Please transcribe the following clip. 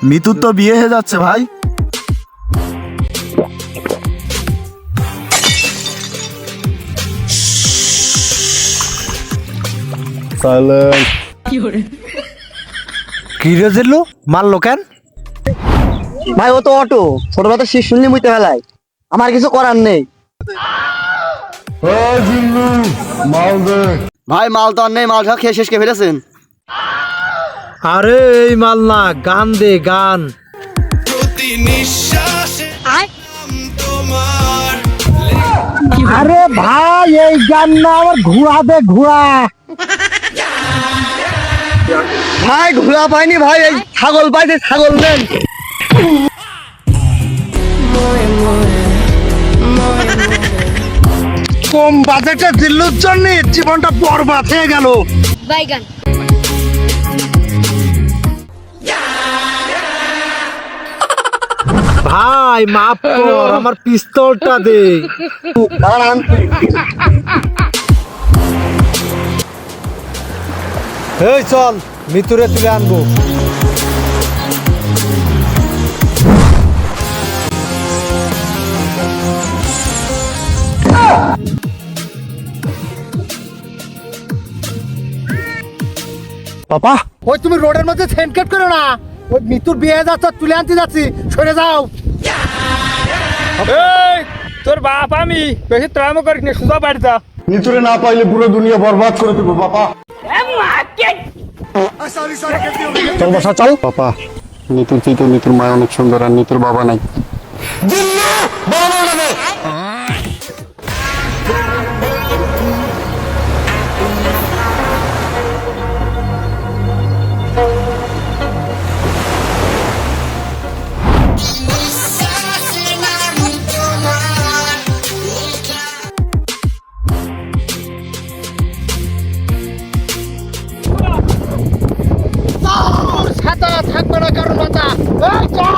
মিতুর তো বিয়ে হয়ে যাচ্ছে ভাই। কি রে জিল্লু, মারলো কেন? ভাই ও তো অটো, ছোটবেলা শীত শুনলি মুইতে ফেলায়, আমার কিছু করার নেই। ভাই মাল তো আর নেই, মাল সব খেয়ে শেষ করে ফেলেছেন। আরে এই মাল না, গান দে গান। আরে ভাই এই গান না, আমার ঘোড়া দে ঘোড়া। ভাই ঘোড়া পাইনি ভাই, এই ছাগল পাইছে, ছাগল দেন। কম বাজেটে জিল্লুর জন্য জীবনটা বরবাদ হয়ে গেল। বাইগান ভাই মাফ কর, আমার পিস্তলটা দে। দাঁড়ান। এই চল, মিতুরে তুলে আনবো। বাবা ওই তুমি রোডের মধ্যে সেনকেট করো না, ওই মিতুর বিয়ে যাচ্ছ, তুলে আনতে যাচ্ছি, সরে যাও। এই তোর বাপ আমি বেশি ত্রাম করিস না, সুদা বাড়ি যা। নিতুরে না পাইলে পুরো দুনিয়া বরবাদ করে দেবো বাবা। চল বসা চল। বাবা নিতুর চিতো নিতুর মা অনেক সুন্দর, আর নিতুর বাবা নাই। থাকবে না কারণ বাঁচা। এই চল।